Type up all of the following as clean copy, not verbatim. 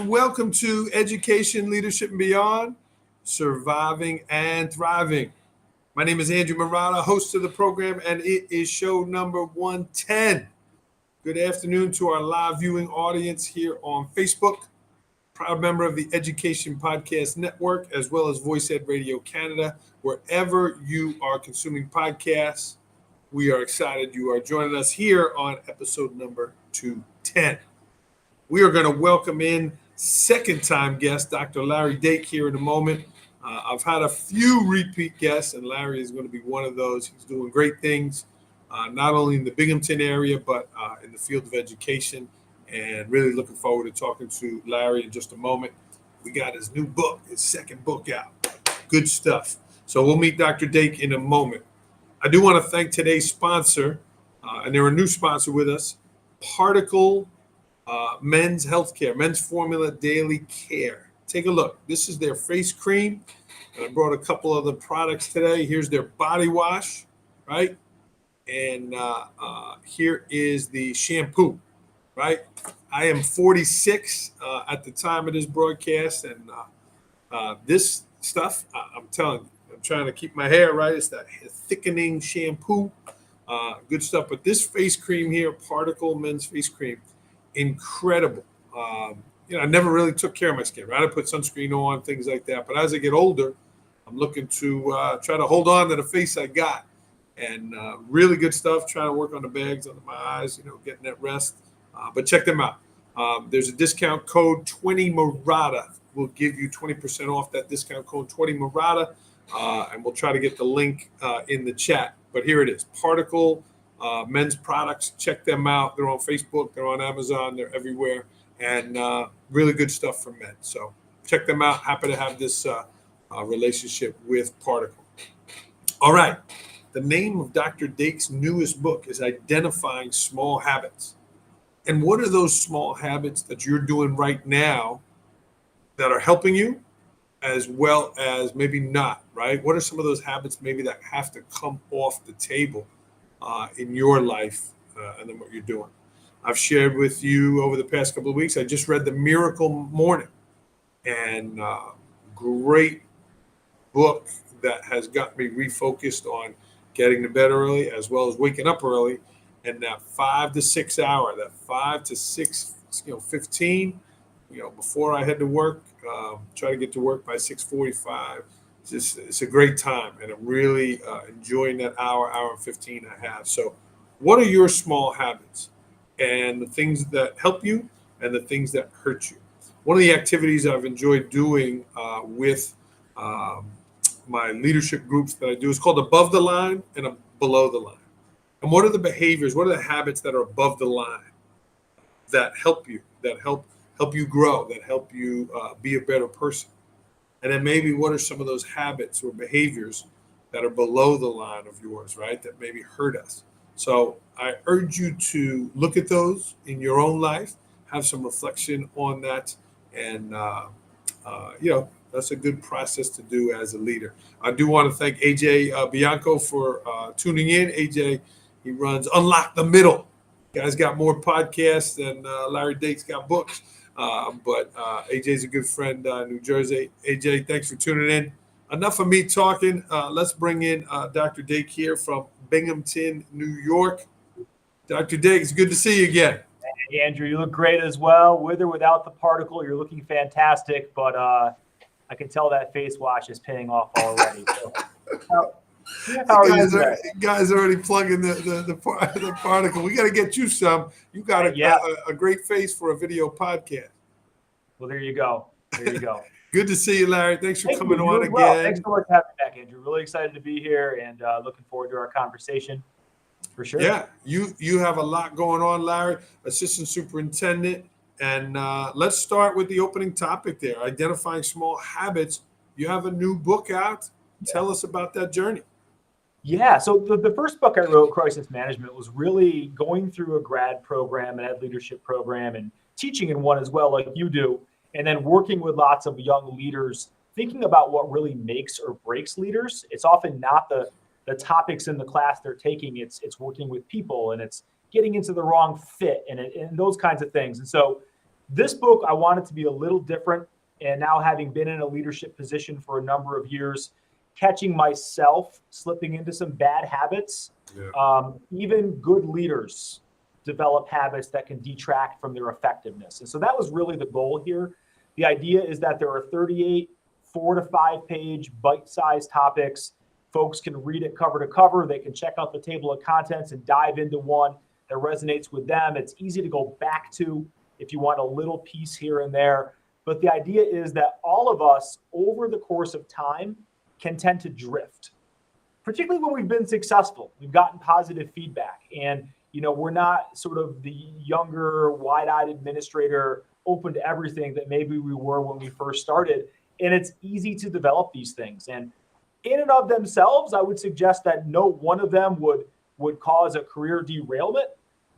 Welcome to Education, Leadership, and Beyond, Surviving and Thriving. My name is Andrew Murata, host of the program, and it is show number 110. Good afternoon to our live viewing audience here on Facebook, proud member of the Education Podcast Network, as well as Voice Ed Radio Canada. Wherever you are consuming podcasts, we are excited you are joining us here on episode number 210. We are going to welcome in second-time guest, Dr. Larry Dake, here in a moment. I've had a few repeat guests, and Larry is going to be one of those. He's doing great things, not only in the Binghamton area, but in the field of education, and really looking forward to talking to Larry in just a moment. We got his new book, his second book out. Good stuff. So we'll meet Dr. Dake in a moment. I do want to thank today's sponsor, and they're a new sponsor with us, Particle Men's Healthcare, Men's Formula Daily Care. Take a look. This is their face cream. And I brought a couple other products today. Here's their body wash, right? And here is the shampoo, right? I am 46 at the time of this broadcast. And this stuff, I'm telling you, I'm trying to keep my hair right. It's that thickening shampoo. Good stuff. But this face cream here, Particle Men's Face Cream, incredible. I never really took care of my skin, right? I put sunscreen on, things like that. But as I get older, I'm looking to try to hold on to the face I got. And really good stuff, trying to work on the bags under my eyes, getting that rest. But check them out. There's a discount code 20Murata. We'll give you 20% off that discount code 20Murata. And we'll try to get the link in the chat. But here it is, Particle Men's Products. Check them out. They're on Facebook. They're on Amazon. They're everywhere. And really good stuff for men. So check them out. Happy to have this relationship with Particle. All right. The name of Dr. Dake's newest book is Identifying Small Habits. And what are those small habits that you're doing right now that are helping you, as well as maybe not, right? What are some of those habits maybe that have to come off the table in your life and then what you're doing? I've shared with you over the past couple of weeks, I just read The Miracle Morning, and great book that has got me refocused on getting to bed early as well as waking up early, and that 5 to 6 hour, that 5 to 6, 15, before I head to work, try to get to work by 6:45. It's a great time, and I'm really enjoying that hour and 15 I have. So what are your small habits and the things that help you and the things that hurt you? One of the activities I've enjoyed doing with my leadership groups that I do is called Above the Line and Below the Line. And what are the behaviors, what are the habits that are above the line that help you, that help you grow, that help you be a better person? And then maybe what are some of those habits or behaviors that are below the line of yours, right, that maybe hurt us? So I urge you to look at those in your own life, have some reflection on that, and that's a good process to do as a leader. I do want to thank AJ Bianco for tuning in. AJ, he runs Unlock the Middle. Guy's got more podcasts than Larry Dake's got books. But AJ's a good friend in New Jersey. AJ, thanks for tuning in. Enough of me talking. Let's bring in Dr. Dake here from Binghamton, New York. Dr. Dake, it's good to see you again. Hey, Andrew, you look great as well. With or without the particle, you're looking fantastic. But I can tell that face wash is paying off already. So, how are you? Guys already plugging the particle. We got to get you some. You got a great face for a video podcast. Well, there you go. Good to see you, Larry. Thanks for coming on again. Well. Thanks so much for having me back, Andrew. Really excited to be here and looking forward to our conversation for sure. Yeah, you have a lot going on, Larry, assistant superintendent. And let's start with the opening topic there, identifying small habits you have a new book out. Tell us about that journey. Yeah, so the first book I wrote, Crisis Management, was really going through a grad program, an ed leadership program, and teaching in one as well, like you do, and then working with lots of young leaders, thinking about what really makes or breaks leaders. It's often not the topics in the class they're taking. It's working with people, and it's getting into the wrong fit, and those kinds of things. And so this book, I wanted to be a little different. And now, having been in a leadership position for a number of years, catching myself slipping into some bad habits. Even good leaders develop habits that can detract from their effectiveness. And so that was really the goal here. The idea is that there are 38 4 to 5 page bite-sized topics. Folks can read it cover to cover. They can check out the table of contents and dive into one that resonates with them. It's easy to go back to if you want a little piece here and there. But the idea is that all of us, over the course of time, can tend to drift, particularly when we've been successful. We've gotten positive feedback, and we're not sort of the younger, wide-eyed administrator, open to everything that maybe we were when we first started. And it's easy to develop these things. And in and of themselves, I would suggest that no one of them would cause a career derailment.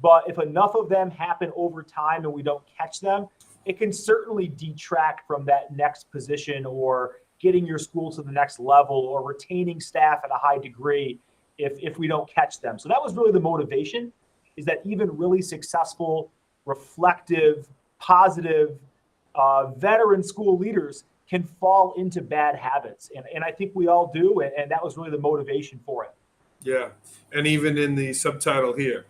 But if enough of them happen over time and we don't catch them, it can certainly detract from that next position or getting your school to the next level or retaining staff at a high degree if we don't catch them. So that was really the motivation, is that even really successful, reflective, positive veteran school leaders can fall into bad habits. And I think we all do. And that was really the motivation for it. Yeah. And even in the subtitle here,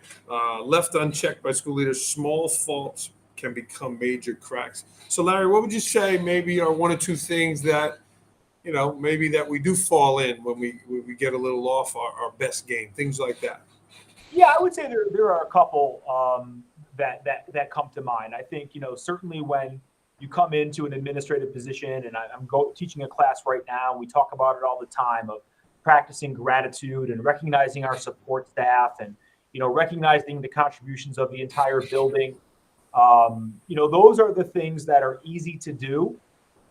left unchecked by school leaders, small faults can become major cracks. So Larry, what would you say maybe are one or two things that maybe that we do fall in when we get a little off our best game, things like that? Yeah, I would say there are a couple that come to mind. I think, certainly when you come into an administrative position, and I'm teaching a class right now, we talk about it all the time, of practicing gratitude and recognizing our support staff and, recognizing the contributions of the entire building. Those are the things that are easy to do,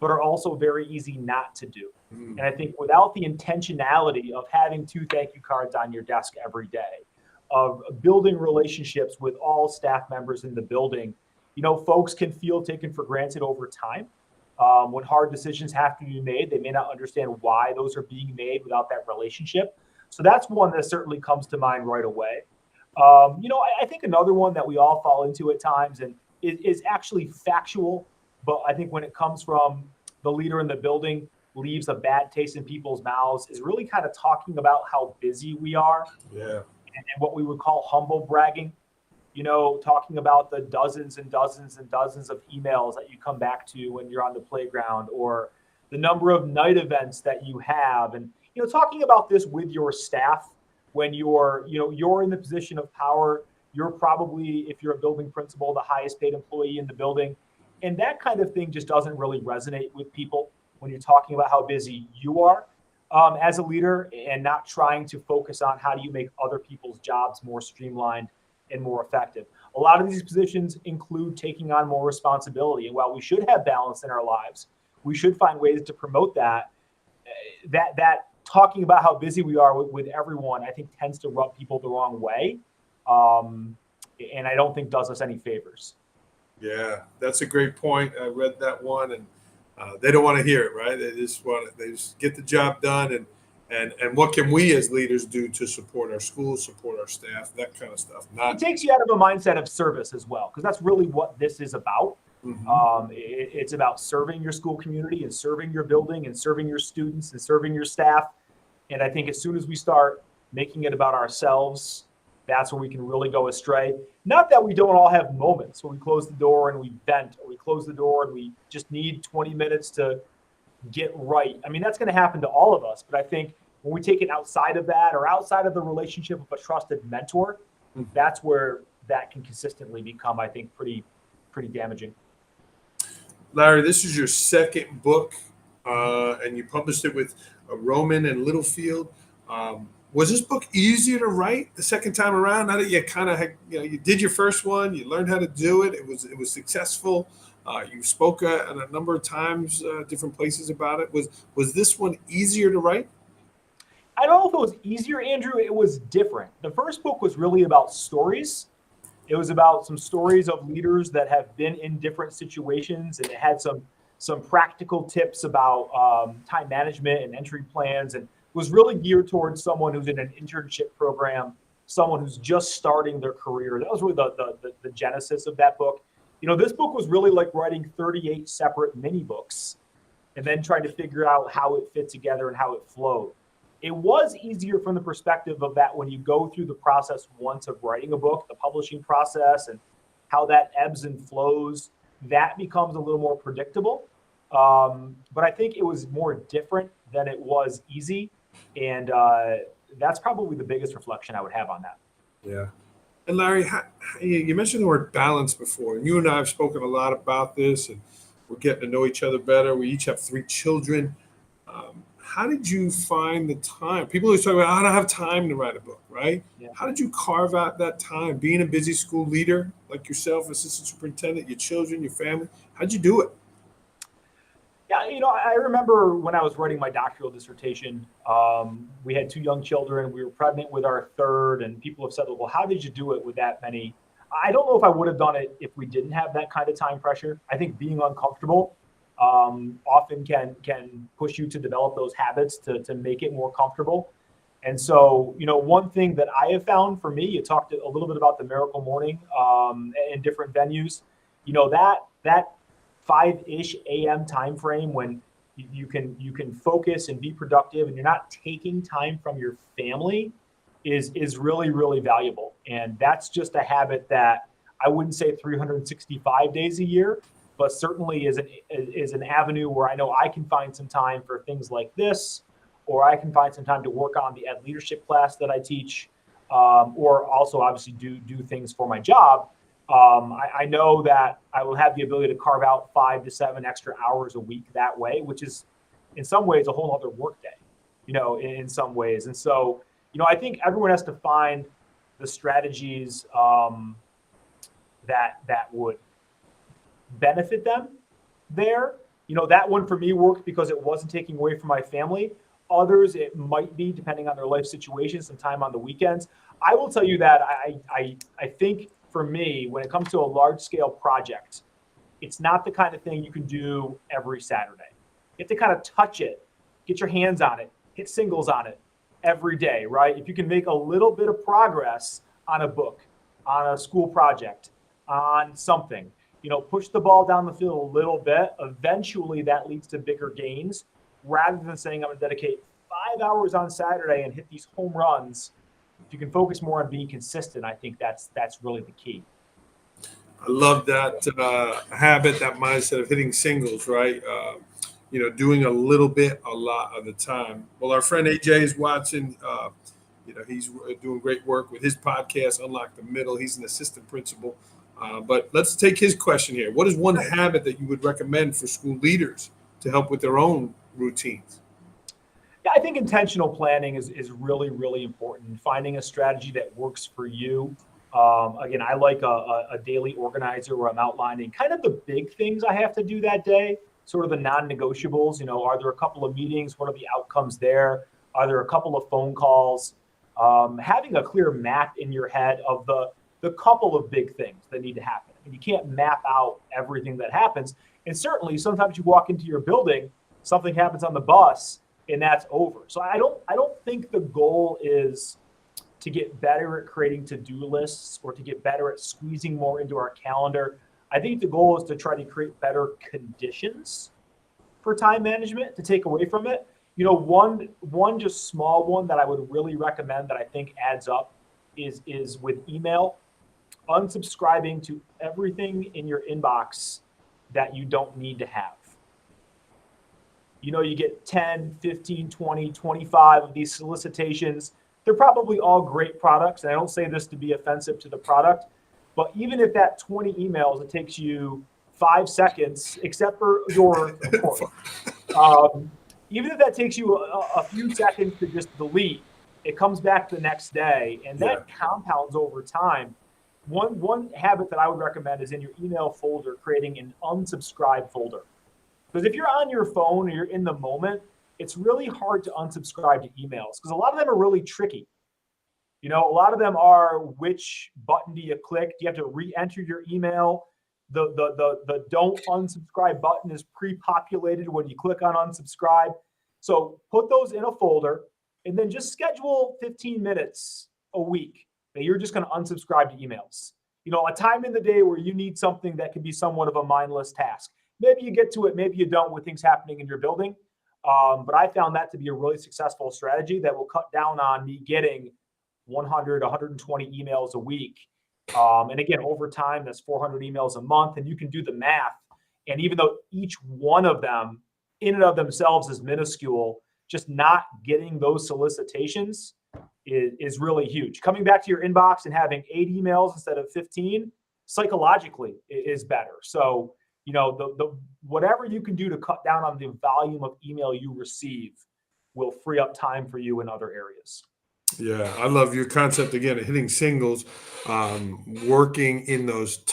but are also very easy not to do. And I think without the intentionality of having 2 thank you cards on your desk every day, of building relationships with all staff members in the building, folks can feel taken for granted over time. When hard decisions have to be made, they may not understand why those are being made without that relationship. So that's one that certainly comes to mind right away. I think another one that we all fall into at times and is actually factual, but I think when it comes from the leader in the building, leaves a bad taste in people's mouths, is really kind of talking about how busy we are. Yeah. And what we would call humble bragging, talking about the dozens and dozens and dozens of emails that you come back to when you're on the playground, or the number of night events that you have. And, talking about this with your staff when you're in the position of power. You're probably, if you're a building principal, the highest paid employee in the building. And that kind of thing just doesn't really resonate with people when you're talking about how busy you are as a leader, and not trying to focus on how do you make other people's jobs more streamlined and more effective. A lot of these positions include taking on more responsibility. And while we should have balance in our lives, we should find ways to promote that talking about how busy we are with everyone, I think, tends to rub people the wrong way. And I don't think does us any favors. Yeah, that's a great point. I read that one, and they don't want to hear it, right? They just get the job done, and what can we as leaders do to support our schools, support our staff, that kind of stuff. It takes you out of a mindset of service as well, because that's really what this is about. It's about serving your school community and serving your building and serving your students and serving your staff. And I think as soon as we start making it about ourselves, that's where we can really go astray. Not that we don't all have moments where we close the door and we vent, or we close the door and we just need 20 minutes to get right. I mean, that's going to happen to all of us. But I think when we take it outside of that, or outside of the relationship of a trusted mentor, that's where that can consistently become, I think, pretty damaging. Larry, this is your second book, and you published it with Roman and Littlefield. Was this book easier to write the second time around? Now that you kind of you did your first one, you learned how to do it. It was successful. You spoke at a number of times, different places about it. Was this one easier to write? I don't know if it was easier, Andrew. It was different. The first book was really about stories. It was about some stories of leaders that have been in different situations, and it had some practical tips about time management and entry plans, and was really geared towards someone who's in an internship program, someone who's just starting their career. That was really the genesis of that book. This book was really like writing 38 separate mini books and then trying to figure out how it fit together and how it flowed. It was easier from the perspective of that when you go through the process once of writing a book, the publishing process, and how that ebbs and flows, that becomes a little more predictable. But I think it was more different than it was easy. And that's probably the biggest reflection I would have on that. Yeah. And Larry, you mentioned the word balance before, and you and I have spoken a lot about this, and we're getting to know each other better. We each have 3 children. How did you find the time? People always talk about, I don't have time to write a book, right? Yeah. How did you carve out that time? Being a busy school leader like yourself, assistant superintendent, your children, your family, how'd you do it? Yeah, I remember when I was writing my doctoral dissertation, we had 2 young children. We were pregnant with our third, and people have said, well, how did you do it with that many? I don't know if I would have done it if we didn't have that kind of time pressure. I think being uncomfortable often can push you to develop those habits to make it more comfortable. And so, one thing that I have found for me, you talked a little bit about the Miracle Morning in different venues, that 5-ish a.m. time frame when you can focus and be productive and you're not taking time from your family is really, really valuable. And that's just a habit that I wouldn't say 365 days a year, but certainly is an avenue where I know I can find some time for things like this, or I can find some time to work on the ed leadership class that I teach, or also obviously do things for my job. I know that I will have the ability to carve out 5 to 7 extra hours a week that way, which is in some ways a whole other workday, in some ways. And so, I think everyone has to find the strategies that would benefit them there. That one for me worked because it wasn't taking away from my family. Others, it might be, depending on their life situation, some time on the weekends. I will tell you that I think for me, when it comes to a large scale project, it's not the kind of thing you can do every Saturday. You have to kind of touch it, get your hands on it, hit singles on it every day, right? If you can make a little bit of progress on a book, on a school project, on something, push the ball down the field a little bit. Eventually that leads to bigger gains rather than saying I'm going to dedicate 5 hours on Saturday and hit these home runs. If you can focus more on being consistent, I think that's really the key. I love that habit, that mindset of hitting singles, right? Doing a little bit a lot of the time. Well, our friend AJ is watching. He's doing great work with his podcast, Unlock the Middle. He's an assistant principal. But let's take his question here. What is one habit that you would recommend for school leaders to help with their own routines? Yeah, I think intentional planning is really, really important. Finding a strategy that works for you. Again, I like a daily organizer where I'm outlining kind of the big things I have to do that day, sort of the non-negotiables. Are there a couple of meetings? What are the outcomes there? Are there a couple of phone calls? Having a clear map in your head of the couple of big things that need to happen. I mean, you can't map out everything that happens. And certainly sometimes you walk into your building, something happens on the bus, and that's over. So I don't think the goal is to get better at creating to-do lists or to get better at squeezing more into our calendar. I think the goal is to try to create better conditions for time management to take away from it. One just small one that I would really recommend that I think adds up is with email. Unsubscribing to everything in your inbox that you don't need to have. You get 10, 15, 20, 25 of these solicitations. They're probably all great products. And I don't say this to be offensive to the product, but even if that 20 emails, it takes you 5 seconds, except for your report. Even if that takes you a few seconds to just delete, it comes back the next day, and that compounds over time. one habit that I would recommend is in your email folder, creating an unsubscribe folder. Because if you're on your phone or you're in the moment, it's really hard to unsubscribe to emails because a lot of them are really tricky. A lot of them are, which button do you click? Do you have to re-enter your email? The don't unsubscribe button is pre-populated when you click on unsubscribe. So put those in a folder and then just schedule 15 minutes a week that you're just going to unsubscribe to emails. A time in the day where you need something that can be somewhat of a mindless task. Maybe you get to it, maybe you don't with things happening in your building. But I found that to be a really successful strategy that will cut down on me getting 100, 120 emails a week. And again, over time, that's 400 emails a month. And you can do the math. And even though each one of them in and of themselves is minuscule, just not getting those solicitations is really huge. Coming back to your inbox and having 8 emails instead of 15 psychologically is better. So, the whatever you can do to cut down on the volume of email you receive will free up time for you in other areas. Yeah, I love your concept again of hitting singles, working in those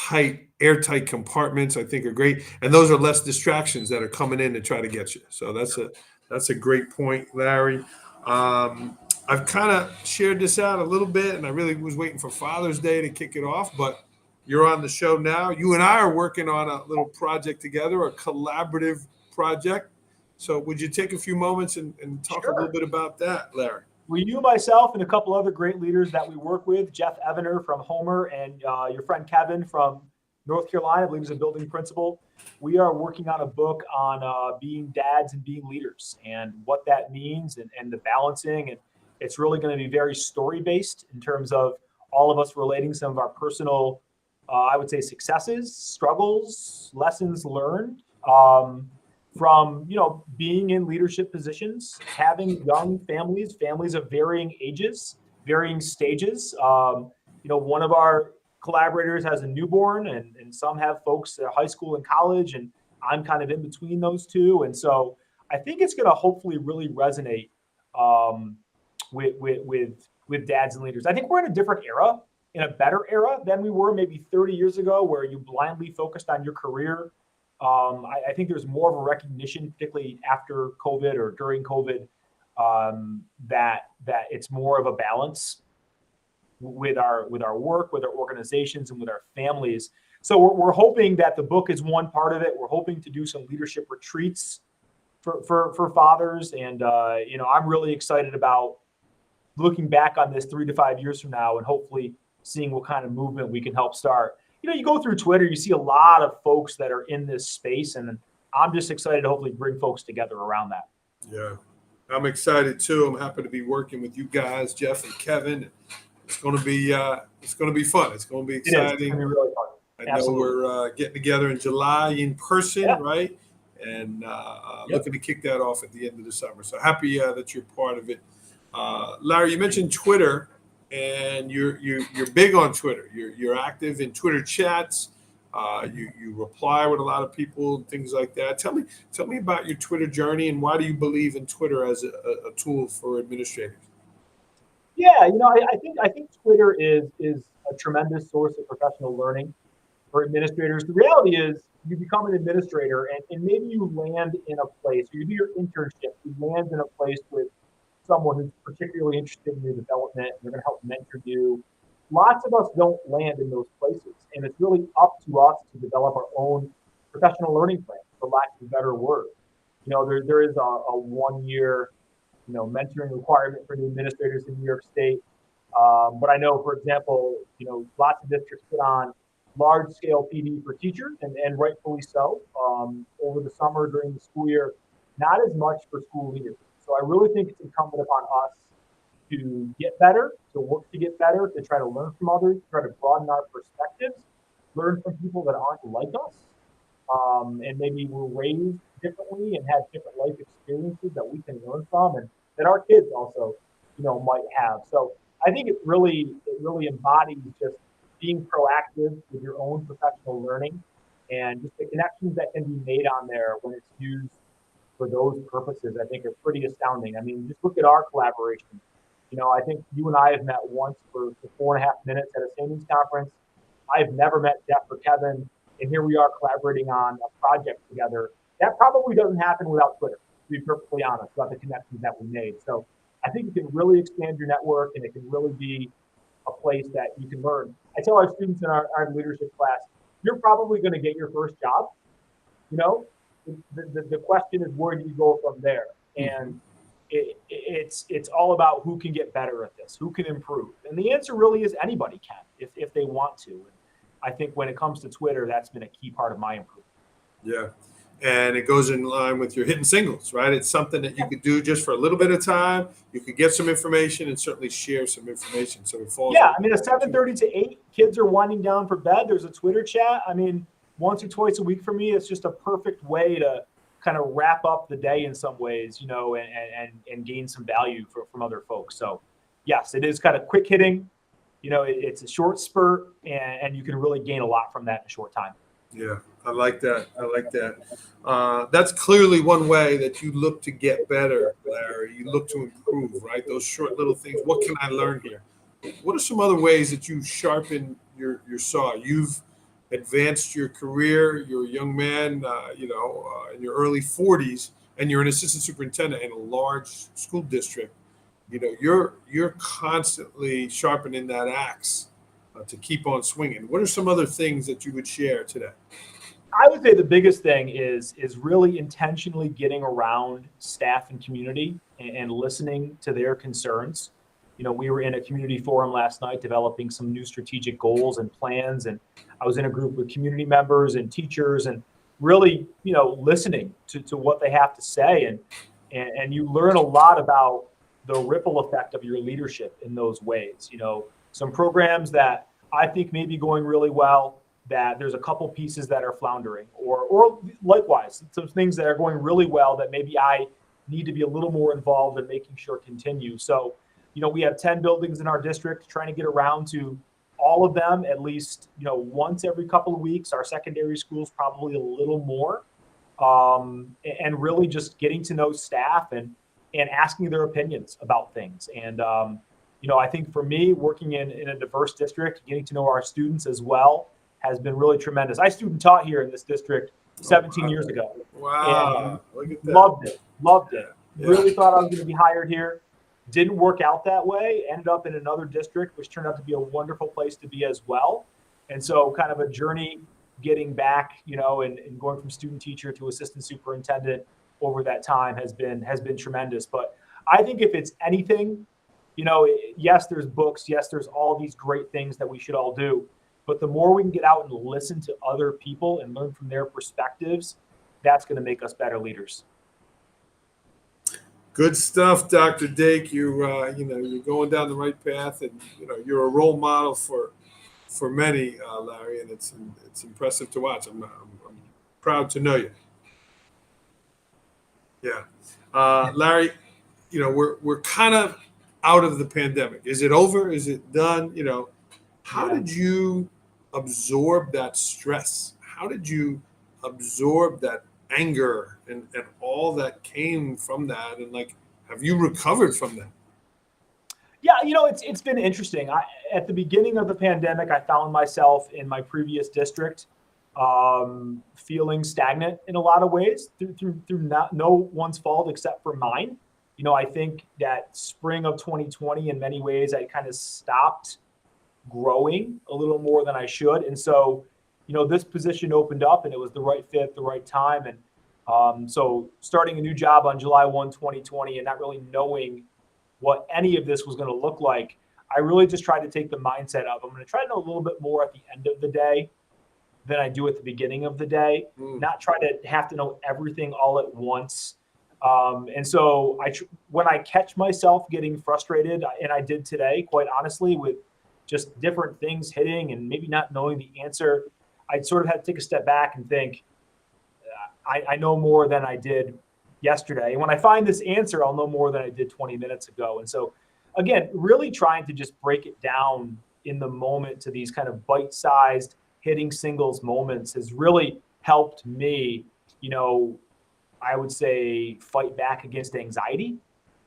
airtight compartments. I think are great, and those are less distractions that are coming in to try to get you. So that's a great point, Larry. I've kind of shared this out a little bit, and I really was waiting for Father's Day to kick it off, but you're on the show now. You and I are working on a little project together, a collaborative project. So would you take a few moments and talk Sure. a little bit about that, Larry? Well, you, myself, and a couple other great leaders that we work with, Jeff Evener from Homer and your friend Kevin from North Carolina, I believe is a building principal. We are working on a book on being dads and being leaders and what that means and the balancing. And it's really going to be very story-based in terms of all of us relating some of our personal, I would say, successes, struggles, lessons learned. From being in leadership positions, having young families of varying ages, varying stages. One of our collaborators has a newborn, and some have folks at high school and college, and I'm kind of in between those two. And so I think it's going to hopefully really resonate with dads and leaders. I think we're in a different era, in a better era than we were maybe 30 years ago, where you blindly focused on your career. I think there's more of a recognition, particularly after COVID or during COVID, that it's more of a balance with our work, with our organizations, and with our families. So we're hoping that the book is one part of it. We're hoping to do some leadership retreats for fathers, and I'm really excited about looking back on this 3 to 5 years from now, and hopefully seeing what kind of movement we can help start. You go through Twitter, you see a lot of folks that are in this space, and I'm just excited to hopefully bring folks together around that. Yeah, I'm excited too. I'm happy to be working with you guys, Jeff and Kevin. It's going to be fun. It's going to be exciting. It's going to be really fun. I know we're getting together in July in person, right? And looking to kick that off at the end of the summer. So happy that you're part of it. Larry, you mentioned Twitter. And you're big on Twitter. You're active in Twitter chats. You reply with a lot of people and things like that. Tell me about your Twitter journey and why do you believe in Twitter as a tool for administrators? Yeah, I think Twitter is a tremendous source of professional learning for administrators. The reality is you become an administrator and maybe you land in a place, or you do your internship, you land in a place with someone who's particularly interested in your development, and they're going to help mentor you. Lots of us don't land in those places, and it's really up to us to develop our own professional learning plan, for lack of a better word. There is a 1-year, mentoring requirement for new administrators in New York State. But I know, for example, lots of districts put on large-scale PD for teachers, and rightfully so, over the summer during the school year, not as much for school leaders. So I really think it's incumbent upon us to get better, to work to get better, to try to learn from others, try to broaden our perspectives, learn from people that aren't like us, and maybe were raised differently and had different life experiences that we can learn from, and that our kids also, might have. So I think it really embodies just being proactive with your own professional learning, and just the connections that can be made on there when it's used for those purposes, I think are pretty astounding. I mean, just look at our collaboration. I think you and I have met once for 4.5 minutes at a savings conference. I've never met Jeff or Kevin, and here we are collaborating on a project together. That probably doesn't happen without Twitter, to be perfectly honest, about the connections that we made. So I think it can really expand your network, and it can really be a place that you can learn. I tell our students in our leadership class, you're probably going to get your first job. You know, the question is, where do you go from there? And it's all about who can get better at this, who can improve. And the answer really is anybody can if they want to. And I think when it comes to Twitter, that's been a key part of my improvement. Yeah. And it goes in line with your hitting singles, right? It's something that you could do just for a little bit of time. You could get some information and certainly share some information. So it falls. Yeah, I mean, at 7:30 to 8, kids are winding down for bed. There's a Twitter chat. I mean, once or twice a week for me, it's just a perfect way to kind of wrap up the day in some ways, you know, and gain some value from other folks. So, yes, it is kind of quick hitting. You know, it's a short spurt, and you can really gain a lot from that in a short time. Yeah, I like that. I like that. That's clearly one way that you look to get better, Larry. You look to improve, right? Those short little things. What can I learn here? What are some other ways that you sharpen your saw? You've advanced your career. You're a young man, in your early 40s, and you're an assistant superintendent in a large school district. You know, you're constantly sharpening that axe to keep on swinging. What are some other things that you would share today? I would say the biggest thing is really intentionally getting around staff and community and listening to their concerns. You know, we were in a community forum last night developing some new strategic goals and plans, and I was in a group with community members and teachers, and really, you know, listening to what they have to say, and you learn a lot about the ripple effect of your leadership in those ways. You know, some programs that I think may be going really well, that there's a couple pieces that are floundering, or likewise, some things that are going really well that maybe I need to be a little more involved in making sure continue. So, you know, we have 10 buildings in our district, trying to get around to all of them at least, you know, once every couple of weeks. Our secondary schools probably a little more, and really just getting to know staff and asking their opinions about things. And you know, I think for me, working in a diverse district, getting to know our students as well has been really tremendous. I student taught here in this district 17 years ago. Wow. Look at that. Loved it. Yeah. Really thought I was going to be hired here. Didn't work out that way. Ended up in another district, which turned out to be a wonderful place to be as well. And so kind of a journey getting back, you know, and going from student teacher to assistant superintendent over that time has been tremendous. But I think if it's anything, you know, yes, there's books. Yes, there's all these great things that we should all do. But the more we can get out and listen to other people and learn from their perspectives, that's going to make us better leaders. Good stuff, Dr. Dake. You're going down the right path, and you're a role model for many, Larry, and it's impressive to watch. I'm proud to know you. Yeah, Larry. We're kind of out of the pandemic. Is it over? Is it done? How did you absorb that stress? How did you absorb that anger and all that came from that? And have you recovered from that? Yeah, it's been interesting. At the beginning of the pandemic, I found myself in my previous district, feeling stagnant in a lot of ways through no one's fault except for mine. I think that spring of 2020, in many ways, I kind of stopped growing a little more than I should. And so, this position opened up and it was the right fit, the right time. And so starting a new job on July 1, 2020, and not really knowing what any of this was going to look like, I really just tried to take the mindset of, I'm going to try to know a little bit more at the end of the day than I do at the beginning of the day, not try to have to know everything all at once. And so when I catch myself getting frustrated, and I did today, quite honestly, with just different things hitting and maybe not knowing the answer, I sort of had to take a step back and think, I know more than I did yesterday. And when I find this answer, I'll know more than I did 20 minutes ago. And so, again, really trying to just break it down in the moment to these kind of bite-sized hitting singles moments has really helped me, I would say, fight back against anxiety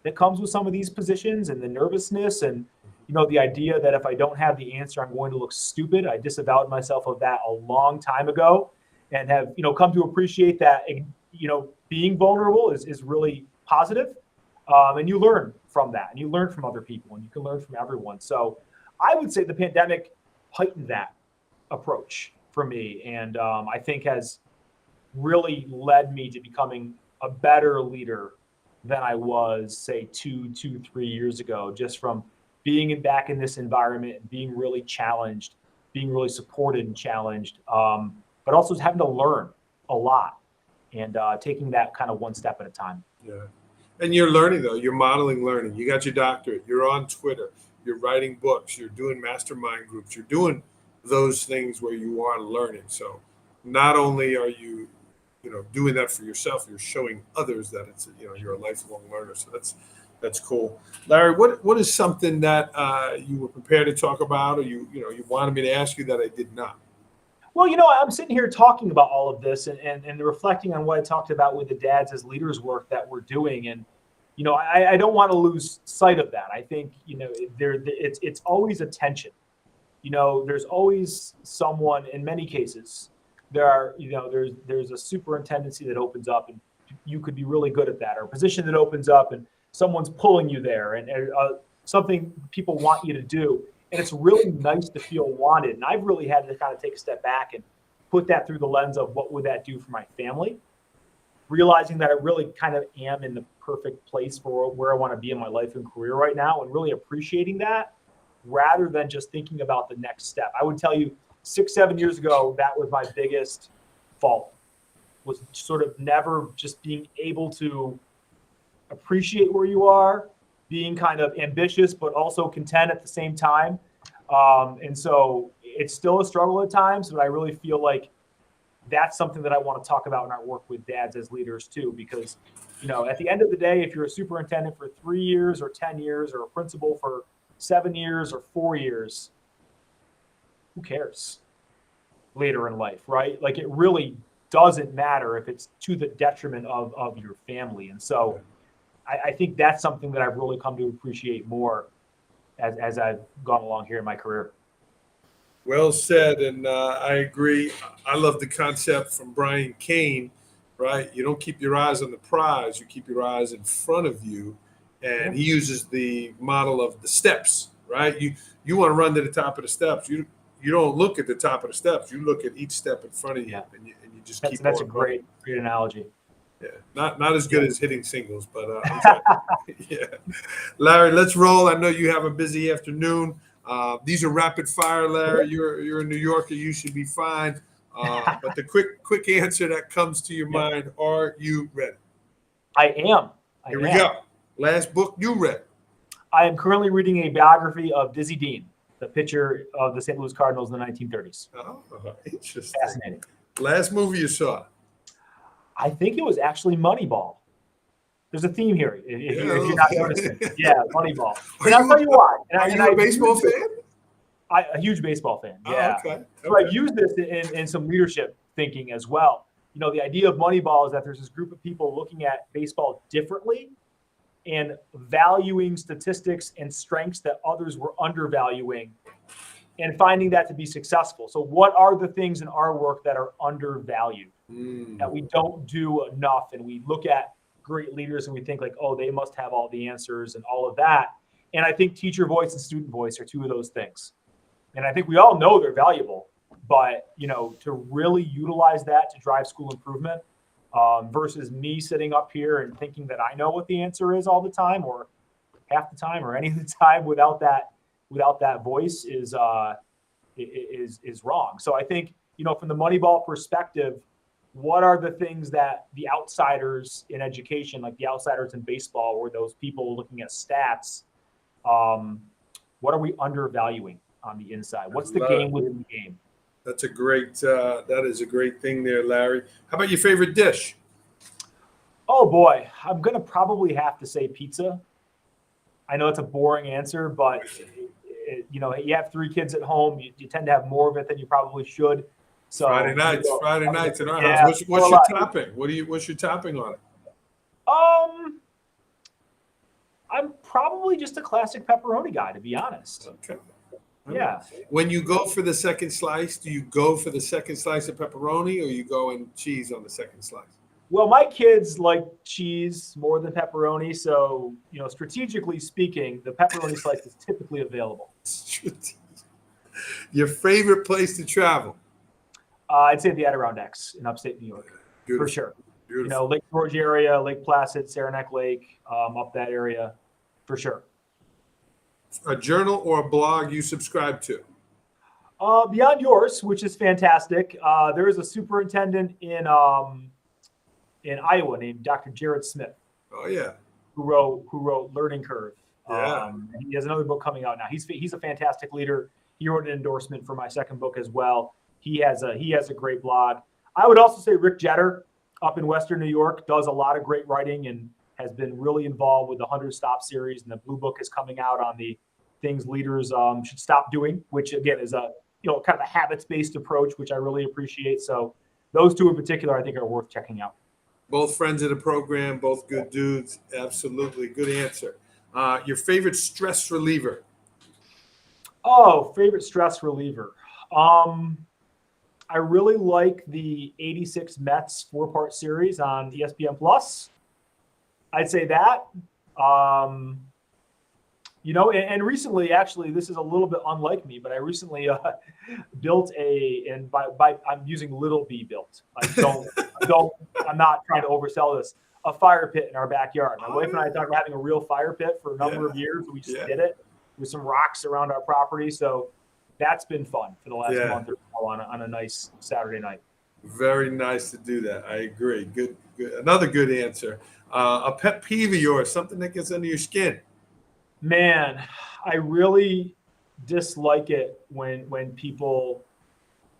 that comes with some of these positions and the nervousness. And the idea that if I don't have the answer, I'm going to look stupid. I disavowed myself of that a long time ago, and have, come to appreciate that, being vulnerable is really positive. And you learn from that, and you learn from other people, and you can learn from everyone. So I would say the pandemic heightened that approach for me, and I think has really led me to becoming a better leader than I was, say, 3 years ago, just from being back in this environment and being really challenged, being really supported and challenged, but also having to learn a lot, and taking that kind of one step at a time. Yeah. And you're learning, though. You're modeling learning. You got your doctorate. You're on Twitter. You're writing books. You're doing mastermind groups. You're doing those things where you are learning. So not only are you, doing that for yourself, you're showing others that it's, you're a lifelong learner. So that's cool. Larry, what is something that you were prepared to talk about, or you wanted me to ask you that I did not? Well, I'm sitting here talking about all of this and reflecting on what I talked about with the Dads as Leaders work that we're doing. And, I don't want to lose sight of that. I think, it's always a tension. There's always someone, in many cases, there's a superintendency that opens up, and you could be really good at that, or a position that opens up and someone's pulling you there, and something people want you to do. And it's really nice to feel wanted. And I've really had to kind of take a step back and put that through the lens of what would that do for my family, realizing that I really kind of am in the perfect place for where I want to be in my life and career right now, and really appreciating that rather than just thinking about the next step. I would tell you 6-7 years ago, that was my biggest fault, was sort of never just being able to appreciate where you are, being kind of ambitious, but also content at the same time. And so it's still a struggle at times, but I really feel like that's something that I want to talk about in our work with dads as leaders too, because, at the end of the day, if you're a superintendent for 3 years or 10 years, or a principal for 7 years or 4 years, who cares later in life, right? Like, it really doesn't matter if it's to the detriment of your family. And so I think that's something that I've really come to appreciate more as I've gone along here in my career. Well said, and I agree. I love the concept from Brian Cain, right? You don't keep your eyes on the prize, you keep your eyes in front of you. And he uses the model of the steps, right? You want to run to the top of the steps. You don't look at the top of the steps. You look at each step in front of you, and you just keep. That's a great analogy. Yeah, not as good as hitting singles, but yeah. Larry, let's roll. I know you have a busy afternoon. These are rapid fire, Larry. You're a New Yorker. You should be fine. But the quick answer that comes to your mind: are you ready? I am. Here we go. Last book you read? I am currently reading a biography of Dizzy Dean, the pitcher of the St. Louis Cardinals in the 1930s. Oh, interesting. Fascinating. Last movie you saw? I think it was actually Moneyball. There's a theme here, if you're not noticing. Yeah, Moneyball. And I'll tell you why. Are you a baseball fan? A huge baseball fan, yeah. Oh, okay. So I've used this in some leadership thinking as well. The idea of Moneyball is that there's this group of people looking at baseball differently and valuing statistics and strengths that others were undervaluing, and finding that to be successful. So what are the things in our work that are undervalued, that we don't do enough? And we look at great leaders and we think like, oh, they must have all the answers and all of that. And I think teacher voice and student voice are two of those things. And I think we all know they're valuable, but, to really utilize that to drive school improvement, versus me sitting up here and thinking that I know what the answer is all the time, or half the time, or any of the time, without that voice is wrong. So I think, from the Moneyball perspective, what are the things that the outsiders in education, like the outsiders in baseball, or those people looking at stats, what are we undervaluing on the inside? What's the game within the game? That's a great. That is a great thing there, Larry. How about your favorite dish? Oh boy, I'm gonna probably have to say pizza. I know it's a boring answer, but you have 3 kids at home. You tend to have more of it than you probably should. So Friday nights in our house. What's your topping? What's your topping on it? I'm probably just a classic pepperoni guy, to be honest. Okay. Yeah. When you go for the second slice, do you go for the second slice of pepperoni, or you go and cheese on the second slice? Well, my kids like cheese more than pepperoni, so strategically speaking, the pepperoni slice is typically available. Your favorite place to travel? I'd say the Adirondacks in upstate New York, Beautiful. for sure. Beautiful. Lake George area, Lake Placid, Saranac Lake, up that area, for sure. A journal or a blog you subscribe to? Beyond Yours, which is fantastic. There is a superintendent in Iowa named Dr. Jared Smith. Oh yeah. Who wrote Learning Curve. Yeah. He has another book coming out now. He's a fantastic leader. He wrote an endorsement for my second book as well. He has a great blog. I would also say Rick Jetter up in Western New York does a lot of great writing and has been really involved with the 100 Stop series, and the Blue Book is coming out on the things leaders should stop doing, which again is a kind of a habits-based approach, which I really appreciate. So those two in particular, I think, are worth checking out. Both friends of the program, both good dudes. Absolutely. Good answer. Your favorite stress reliever? Oh, favorite stress reliever. I really like the 86 Mets 4-part series on ESPN Plus. I'd say that. And recently, actually, this is a little bit unlike me, but I recently built I'm using little b built. I'm not trying to oversell this. A fire pit in our backyard. My wife and I thought about having a real fire pit for a number of years. We just did it with some rocks around our property. So that's been fun for the last month or so on a nice Saturday night. Very nice to do that. I agree. Good. Another good answer. A pet peeve of yours, something that gets under your skin? Man, I really dislike it when people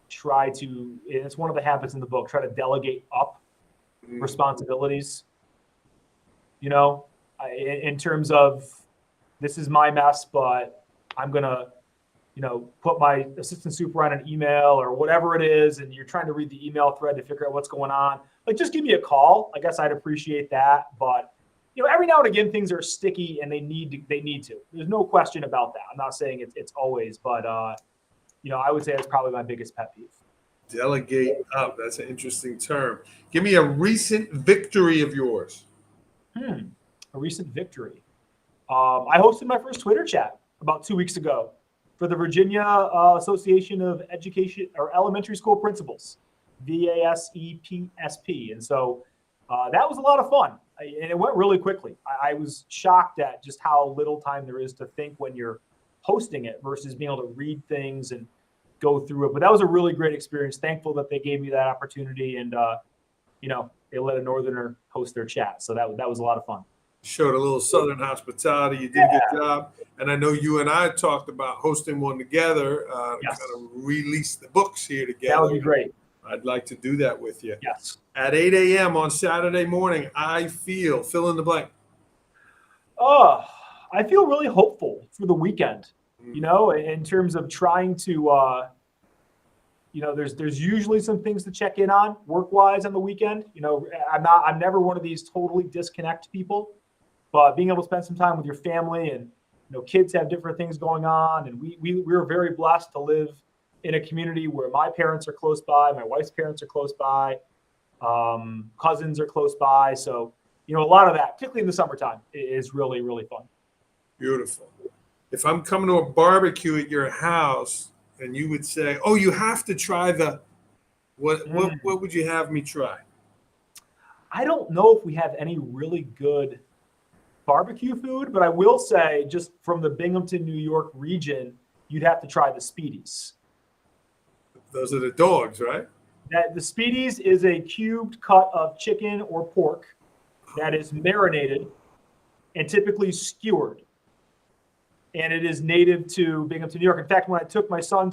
try to, and it's one of the habits in the book, try to delegate up responsibilities. In terms of, this is my mess, but I'm going to, put my assistant super on an email or whatever it is, and you're trying to read the email thread to figure out what's going on. Like, just give me a call. I guess I'd appreciate that. But, every now and again, things are sticky and they need to. There's no question about that. I'm not saying it's always, but, I would say that's probably my biggest pet peeve. Delegate up. That's an interesting term. Give me a recent victory of yours. A recent victory. I hosted my first Twitter chat about 2 weeks ago for the Virginia Association of Education or Elementary School Principals, VASEPSP. And so that was a lot of fun. And it went really quickly. I was shocked at just how little time there is to think when you're hosting it versus being able to read things and go through it. But that was a really great experience. Thankful that they gave me that opportunity, and they let a Northerner host their chat. So that was a lot of fun. Showed a little Southern hospitality. You did a good job. And I know you and I talked about hosting one together to kind of release the books here together. That would be great. I'd like to do that with you. Yes. At 8 a.m. on Saturday morning, I feel, fill in the blank. I feel really hopeful for the weekend, in terms of trying to, there's usually some things to check in on work-wise on the weekend. I'm never one of these totally disconnect people, but being able to spend some time with your family and, kids have different things going on. And we're very blessed to live in a community where my parents are close by, my wife's parents are close by, cousins are close by. So, a lot of that, particularly in the summertime, is really, really fun. Beautiful. If I'm coming to a barbecue at your house and you would say, oh, you have to try what would you have me try? I don't know if we have any really good barbecue food, but I will say just from the Binghamton, New York region, you'd have to try the Speedies. Those are the dogs, right? The Speedies is a cubed cut of chicken or pork that is marinated and typically skewered. And it is native to Binghamton, New York. In fact, when I took my son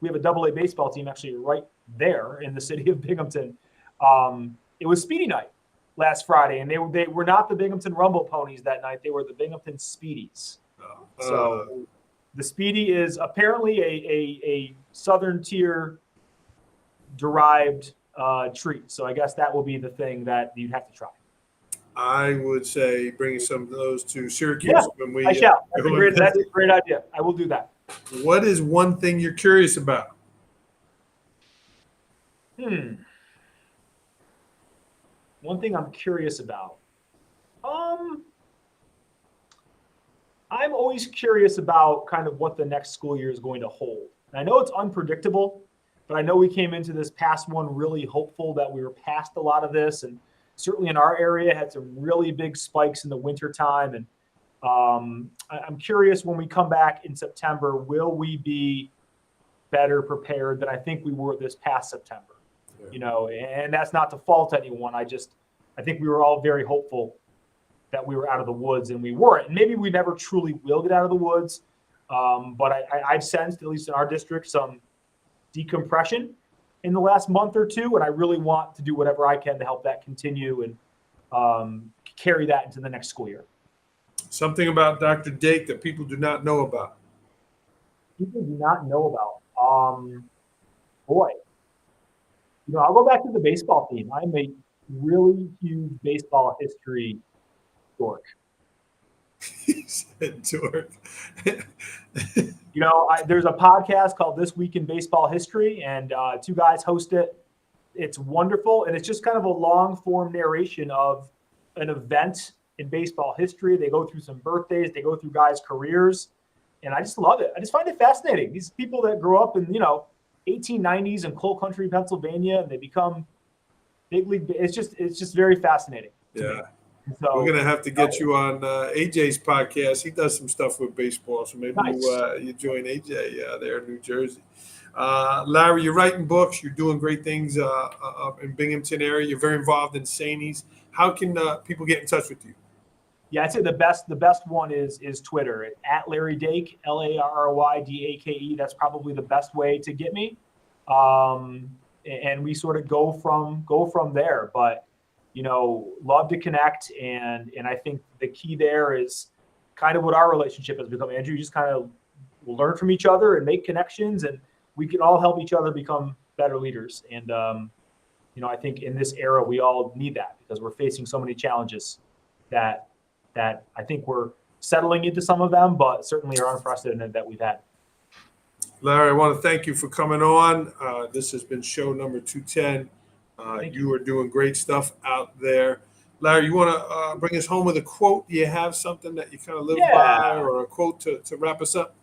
we have a AA baseball team actually right there in the city of Binghamton. It was Speedy night last Friday, and they were not the Binghamton Rumble Ponies that night. They were the Binghamton Speedies. So the Speedy is apparently a Southern tier derived treat. So I guess that will be the thing that you'd have to try. I would say bringing some of those to Syracuse Yeah, when we. I shall. Go and That's a visit. great idea. I will do that. What is one thing you're curious about? One thing I'm curious about. I'm always curious about kind of what the next school year is going to hold. And I know it's unpredictable, but I know we came into this past one really hopeful that we were past a lot of this. And certainly in our area had some really big spikes in the wintertime. And I'm curious when we come back in September, will we be better prepared than I think we were this past September? Yeah. You know, and that's not to fault anyone. I think we were all very hopeful that we were out of the woods, and we weren't. And maybe we never truly will get out of the woods. But I've sensed, at least in our district, some decompression in the last month or two, and I really want to do whatever I can to help that continue and carry that into the next school year. Something about Dr. Dake that people do not know about. People do not know about. Boy, you know, I'll go back to the baseball theme. I'm a really huge baseball history dork. He said dork. You know, there's a podcast called This Week in Baseball History, and two guys host it. It's wonderful, and it's just kind of a long-form narration of an event in baseball history. They go through some birthdays, they go through guys' careers, and I just love it. I just find it fascinating. These people that grow up in, 1890s in coal country, Pennsylvania, and they become big league. It's just very fascinating. Yeah. So, we're going to have to get you on AJ's podcast. He does some stuff with baseball, so maybe nice. you join AJ there in New Jersey. Larry, you're writing books. You're doing great things up in Binghamton area. You're very involved in Sanies. How can people get in touch with you? Yeah, I'd say the best one is Twitter at Larry Dake, LarryDake. That's probably the best way to get me. And we sort of go from there. But love to connect, and I think the key there is kind of what our relationship has become. Andrew, you just kind of learn from each other and make connections, and we can all help each other become better leaders. And I think in this era we all need that, because we're facing so many challenges that I think we're settling into some of them, but certainly are unprecedented that we've had. Larry, I want to thank you for coming on. This has been show number 210. You are doing great stuff out there. Larry, you want to bring us home with a quote? Do you have something that you kind of live by, or a quote to wrap us up?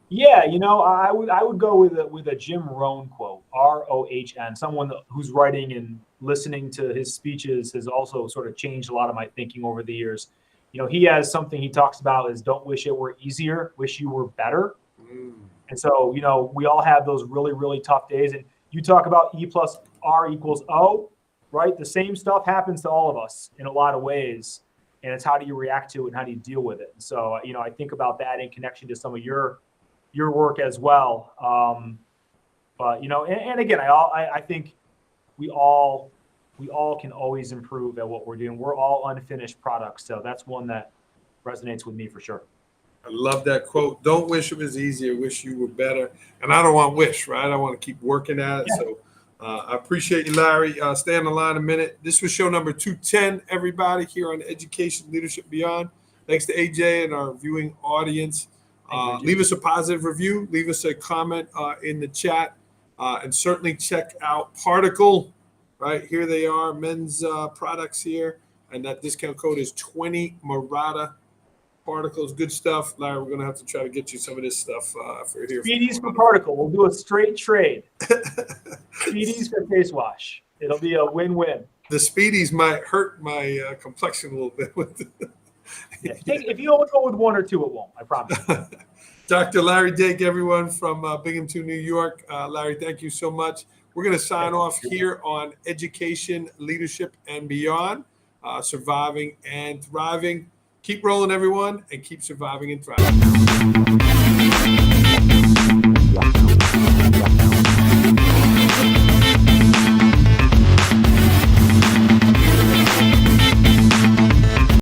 Yeah, I would go with a Jim Rohn quote, ROHN. Someone who's writing and listening to his speeches has also sort of changed a lot of my thinking over the years. He has something he talks about is don't wish it were easier, wish you were better. And so, we all have those really, really tough days. And you talk about E plus R equals O, right? The same stuff happens to all of us in a lot of ways. And it's how do you react to it and how do you deal with it? And so, I think about that in connection to some of your work as well. But, and again, I think we all can always improve at what we're doing. We're all unfinished products. So that's one that resonates with me for sure. I love that quote. Don't wish it was easier, wish you were better. And I don't want wish, right? I want to keep working at it. Yeah. So I appreciate you, Larry. Stay on the line a minute. This was show number 210, everybody, here on Education Leadership Beyond. Thanks to AJ and our viewing audience. Leave us a positive review. Leave us a comment in the chat. And certainly check out Particle. Right, here they are, men's products here. And that discount code is 20 Murata. Particles, good stuff. Larry, we're going to have to try to get you some of this stuff for here. Speedies for Particle. We'll do a straight trade. Speedies for face wash. It'll be a win-win. The Speedies might hurt my complexion a little bit. If you only go with one or two, it won't. I promise. Dr. Larry Dake, everyone from Binghamton, New York. Larry, thank you so much. We're going to sign off here on Education, Leadership, and Beyond, Surviving and Thriving. Keep rolling, everyone, and keep surviving and thriving.